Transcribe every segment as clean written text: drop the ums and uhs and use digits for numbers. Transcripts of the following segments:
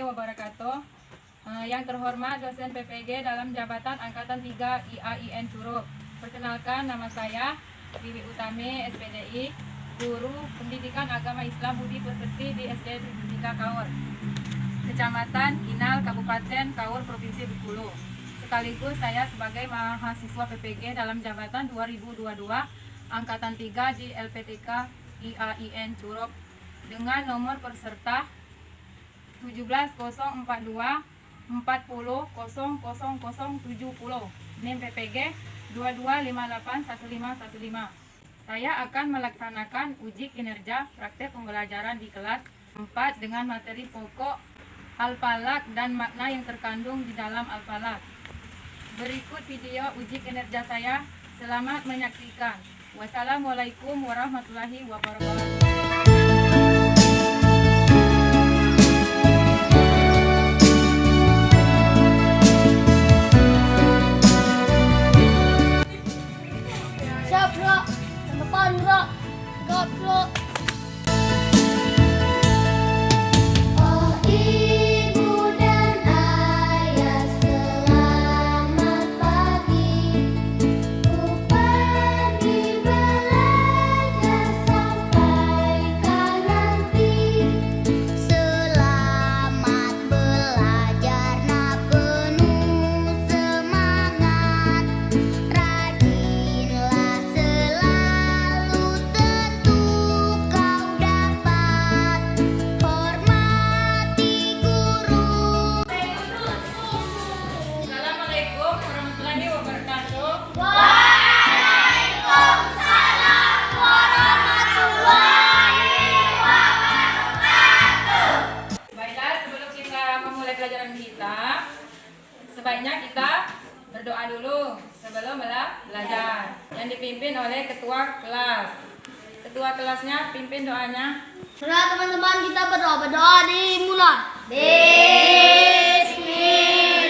wabarakatuh. Yang terhormat dosen PPG dalam jabatan Angkatan 3 IAIN Curup. Perkenalkan, nama saya Wiwi Utami, SPDI, Guru Pendidikan Agama Islam Budi Pekerti di SD 3 Kaur, Kecamatan Kinal, Kabupaten Kaur, Provinsi Bengkulu. Sekaligus saya sebagai mahasiswa PPG dalam jabatan 2022 Angkatan 3 di LPTK IAIN Curup dengan nomor peserta 17042 40 NIM PPG 22581515. Saya akan melaksanakan uji kinerja praktek pembelajaran di kelas 4 dengan materi pokok Al-Falaq dan makna yang terkandung di dalam Al-Falaq. Berikut video uji kinerja saya. Selamat menyaksikan. Wassalamualaikum warahmatullahi wabarakatuh. Pelajaran kita, sebaiknya kita berdoa dulu sebelum belajar, yang dipimpin oleh ketua kelas. Ketua kelasnya pimpin doanya. Sudah teman-teman, kita berdoa dimulai. Bismillahirrahmanirrahim.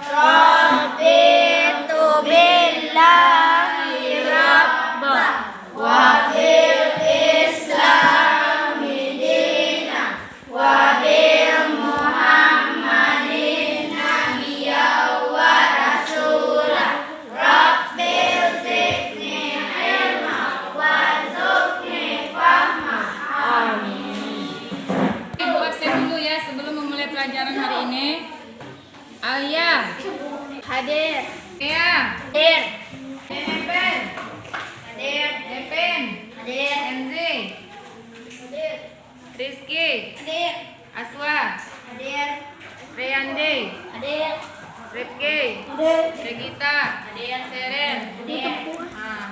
Rabbitu billahi rabbah wa bil islami dina wa bil muhammadin nabiyya wa rasulah rabbil zidni ilma warzuqni fahma. Amin. Ibu absen dulu ya sebelum memulai pelajaran hari ini. Alia Hadir. Ea Hadir. Epen Hadir. Epen Hadir. Enzi Hadir. Rizky Hadir. Aswa Hadir. Reyandi Hadir. Rifki Hadir. Regita Hadir. Seren. Hadir.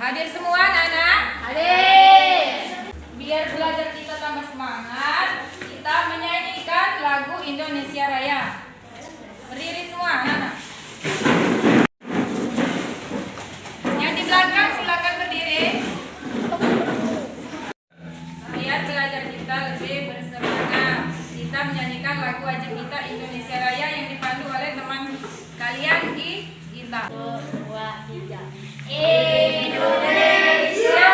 Hadir semua anak-anak. Hadir. Biar belajar kita tambah semangat, kita menyanyikan lagu Indonesia Raya. Berdiri semua anak-anak. Yang di belakang silakan berdiri. Biar belajar kita lebih bersemangat, kita menyanyikan lagu wajib kita Indonesia Raya yang dipandu oleh teman kalian di kita. 2, 3. Indonesia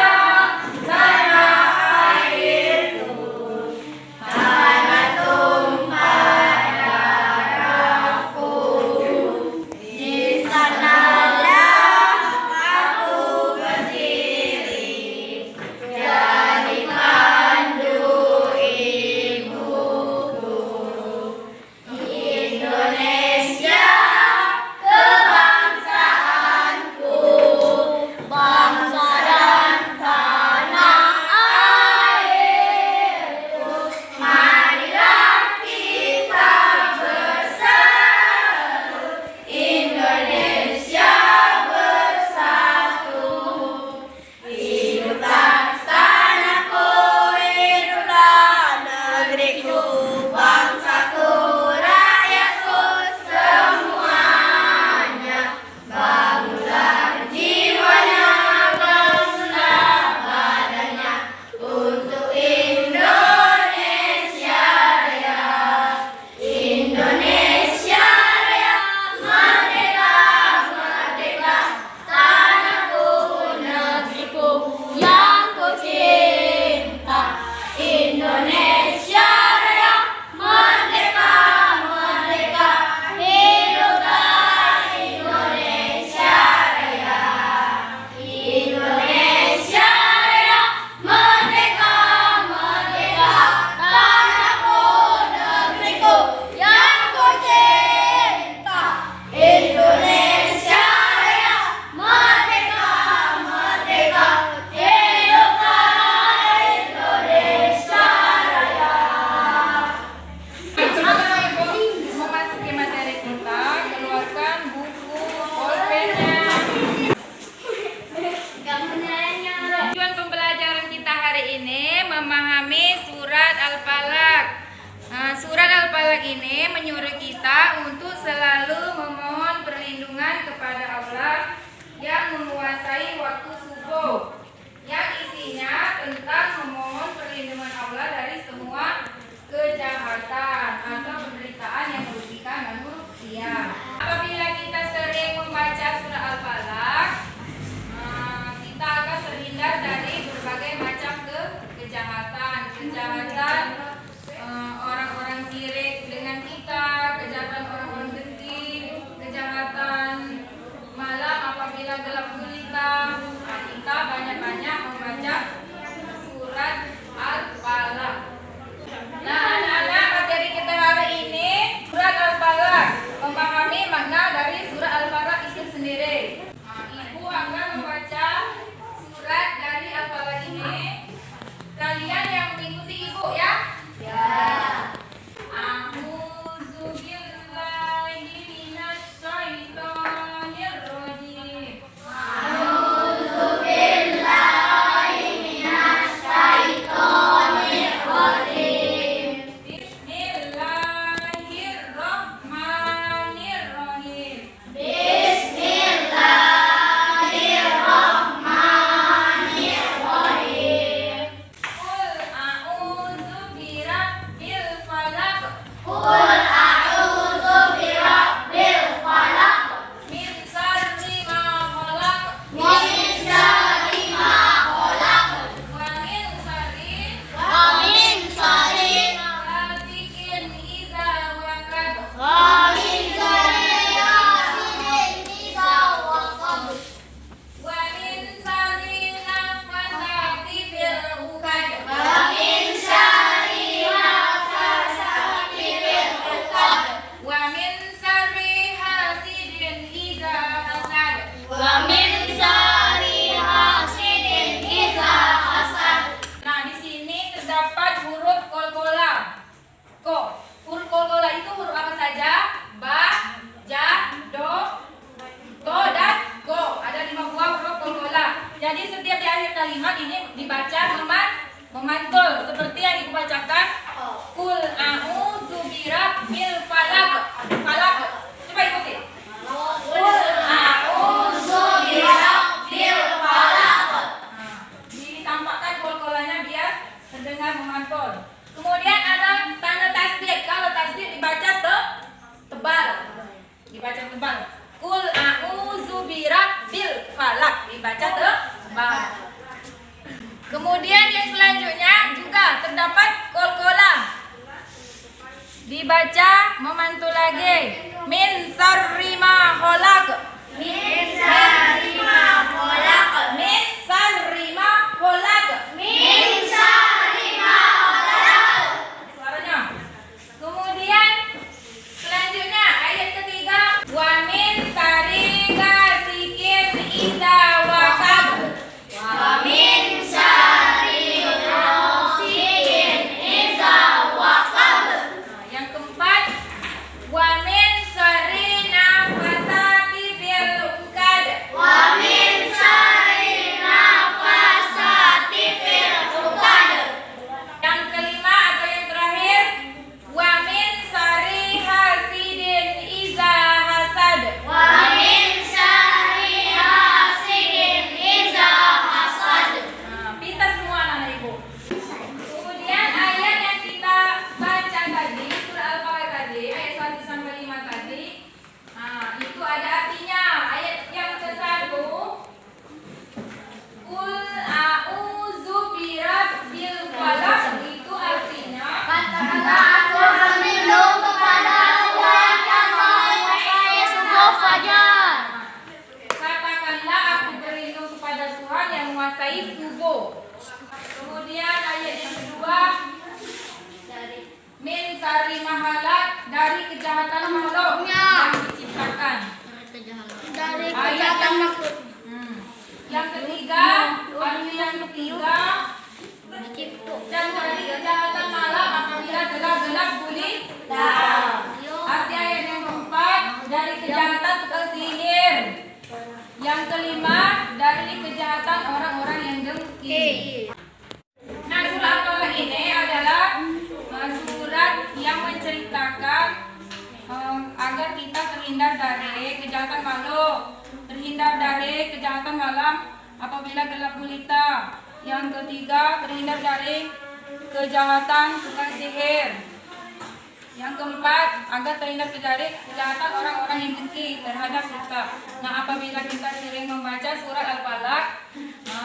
tanah airku, tanah tumpah darahku. Di sanalah aku berdiri, jadi pandu ibuku. Indonesia kebangsaanku, bangsa huruf kolkola itu huruf apa saja? Ba, ja, do, to, dan go. Ada 5 buah huruf kolkola. Jadi setiap di akhir kalimat ini dibaca memantul seperti yang ibu bacakan. Kul a'udzu birabbil falaq. Falaq. Coba ikuti. Kul a'udzu birabbil falaq. Ditampakkan kolkolanya biar terdengar memantul. Kemudian ada tanda tasdid. Kalau tasdid dibaca tebal. Dibaca tebal. Kul a'udzu birabbil falaq. Dibaca tebal. Kemudian yang selanjutnya juga terdapat kolkola. Dibaca memantul lagi. Min sarri ma khalaq. Min sarri ma khalaq. Min sarri ma khalaq. Min sarri ma khalaq. Suaranya. Kemudian selanjutnya ayat ketiga. Wa min sarri ghasikin idza waqab. Wa min kemudian ayat yang kedua min sari mahalak, dari kejahatan makhluk yang diciptakan. Dari kejahatan makhluk. Yang ketiga, arti yang ketiga dan dari kejahatan malam apabila gelap-gelap gulita. Arti ayat yang keempat, dari kejahatan tukang sihir. Yang kelima, dari kejahatan orang-orang yang dengki. Nah, surat Al-Falaq ini adalah surat yang menceritakan agar kita terhindar dari kejahatan makhluk, terhindar dari kejahatan malam apabila gelap gulita. Yang ketiga, terhindar dari kejahatan tukang sihir. Yang keempat, agar terhindar dari kejahatan orang-orang yang dengki terhadap kita. Nah, apabila kita sering membaca surat Al-Falaq,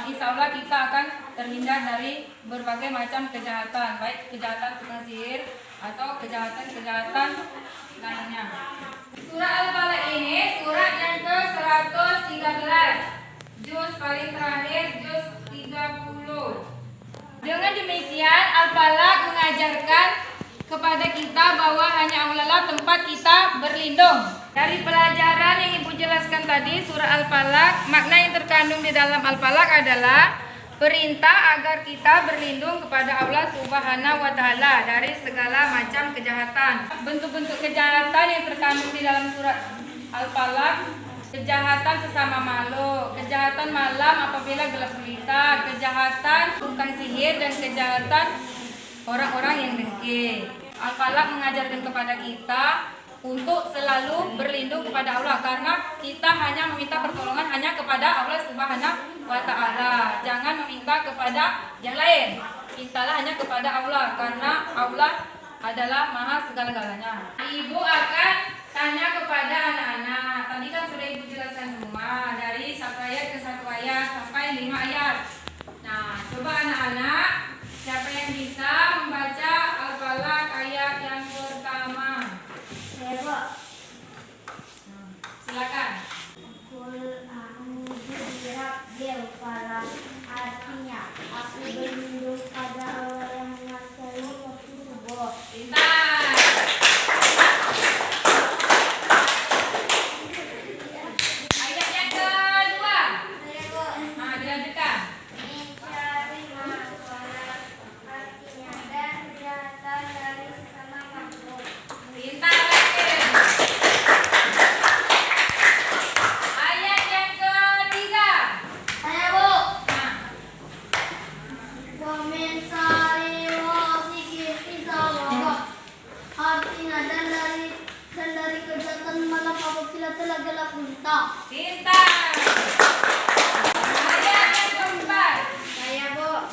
insya Allah kita akan terhindar dari berbagai macam kejahatan, baik kejahatan tukang sihir atau kejahatan-kejahatan lainnya. Surat Al-Falaq ini surat yang ke-113, juz paling terakhir, juz 30. Dengan demikian Al-Falaq mengajarkan kepada kita bahwa hanya Allah lah tempat kita berlindung. Dari pelajaran yang Ibu jelaskan tadi, surah Al-Falaq, makna yang terkandung di dalam Al-Falaq adalah perintah agar kita berlindung kepada Allah Subhanahu wa Ta'ala dari segala macam kejahatan. Bentuk-bentuk kejahatan yang terkandung di dalam surah Al-Falaq: kejahatan sesama makhluk, kejahatan malam apabila gelap gulita, kejahatan tukang sihir, dan kejahatan orang-orang yang dengki. Al-Falaq mengajarkan kepada kita untuk selalu berlindung kepada Allah, karena kita hanya meminta pertolongan hanya kepada Allah Subhanahu wa Ta'ala. Jangan meminta kepada yang lain. Mintalah hanya kepada Allah, karena Allah adalah Maha segala-galanya. Ibu akan tanya kepada anak-anak. Tadi kan sudah Ibu jelaskan semua, dari 1 ayat ke 1 ayat sampai 5 ayat. Nah, coba anak-anak, siapa yang bisa membaca Al-Falaq ayat yang pertama? Saya, Pak. Silakan. Kul a'udzu birabbil falaq. Artinya, aku berlindung pada Allah yang menguasai waktu subuh. Pintar. Ayat yang kedua. Saya, Pak. Nah, dilanjutkan. Mencari masalah. Artinya, dan dari kejahatan malam apabila telah gelap gulita. Pintar. Ayat yang keempat. Saya Bu.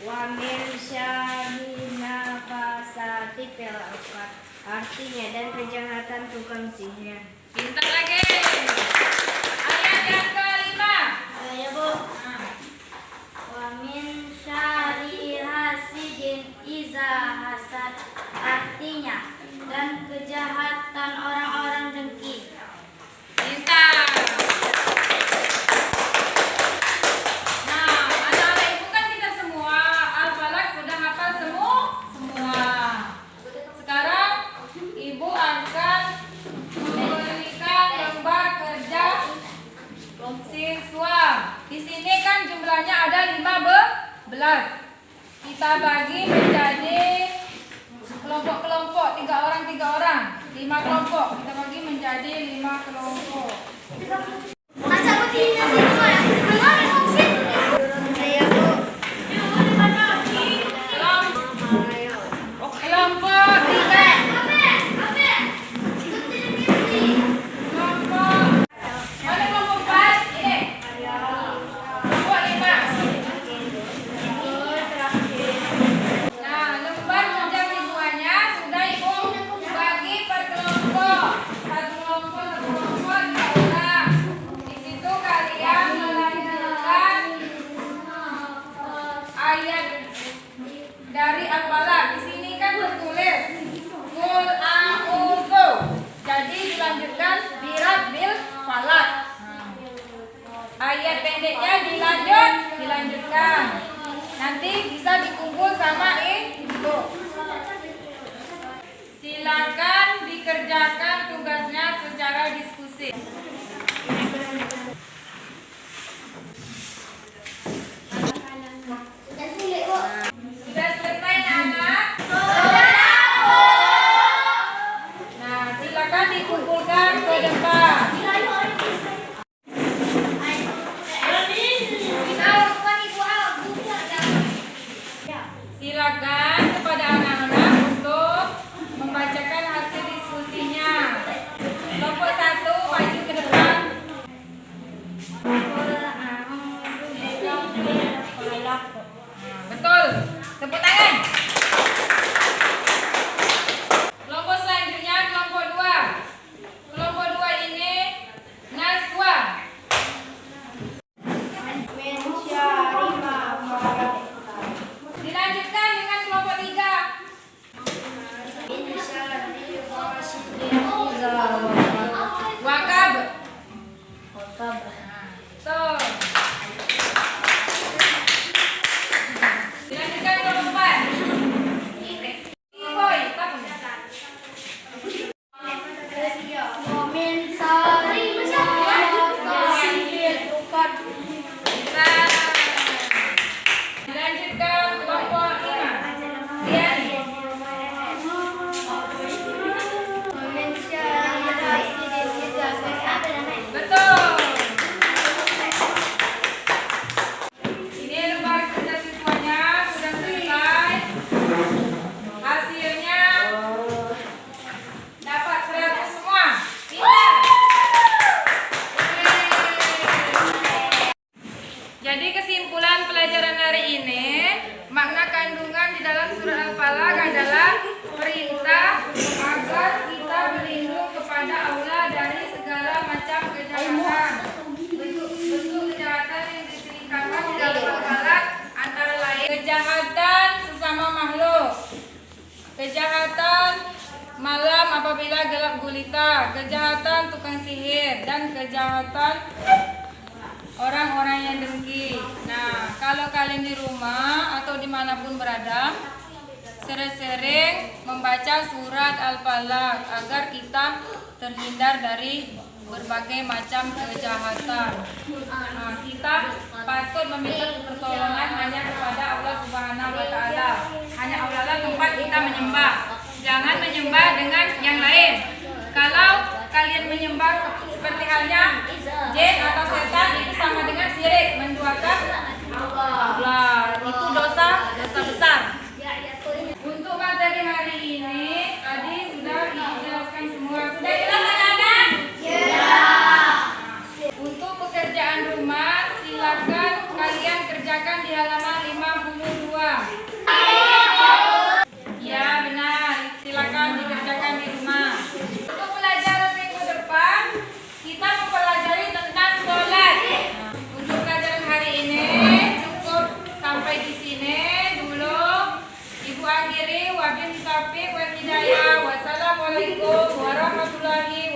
Wa min syarri nafasati fil uqad. Artinya dan kejahatan tukang sihir. Pintar lagi. Ayat yang kelima. Saya Bu. Wa min syarri hasidin iza hasad. Artinya dan kejahatan orang-orang dengki. Pintar. Nah, anak-anak ibu kan kita semua Al-Falaq sudah hafal semua. Sekarang ibu akan memberikan lembar kerja siswa. Di sini kan jumlahnya ada 15. Kita bagi menjadi kelompok-kelompok, 3 orang, 5 kelompok. Kita bagi menjadi 5 kelompok. Baca begini semua. Saya Bu. Kelompok 3. Kelompok. Mana kelompok 4? Ini. Kelompok 5. Nah, lembar kerja siswanya sudah ibu bagi per kelompok. Satu kelompok, 3 orang. Di situ kalian melanjutkan ayat dari Al-Falaq. Di sini kan tertulis Qul a'udzu. Jadi dilanjutkan birabbil falaq. Ayat pendeknya dilanjutkan. Nanti bisa dikumpul sama ibu. Silakan dikerjakan tugasnya secara diskusi. Sudah selesai anak? Nah, silakan dikumpulkan ke depan. Silakan kepada anak-anak untuk membacakan hasil diskusinya. Kelompok 1 maju ke depan. Betul. Tepuk tangan. Kelompok selanjutnya kelompok 2. Kelompok 2 ini Naswa. Min syarri ma khalaq. Dilanjutkan dengan kelompok 3. Min syarri ghasidin iza waqab. Wakab. Waqab. Betul. Dilanjutkan kelompok 4. Boy, Min sari hasidin uqad. Dilanjutkan kelompok 5. Dian. Min syarri hasidin iza hasad. Betul. Ini lembar kerja siswanya sudah selesai. Hasilnya dapat 100 semua. Pintar. Jadi kesimpulan pelajaran hari ini, makna kandungan di dalam surah Al-Falaq adalah perintah agar kita berlindung kepada Allah dari segala macam kejahatan. Bentuk kejahatan yang diceritakan di dalam Al-Falaq antara lain kejahatan sesama makhluk, kejahatan malam apabila gelap gulita, kejahatan tukang sihir, dan kejahatan orang-orang yang dengki. Nah, kalau kalian di rumah atau dimanapun berada, sering-sering membaca surat Al-Falaq agar kita terhindar dari berbagai macam kejahatan. Nah, kita patut meminta pertolongan hanya kepada Allah Subhanahu wa Ta'ala. Hanya Allah lah tempat kita menyembah. Jangan menyembah dengan yang lain. Kalau kalian menyembah seperti halnya jin atau setan, itu sama dengan syirik, menduakan Allah. Itu dosa besar. Untuk materi hari ini tadi sudah warahmatullahi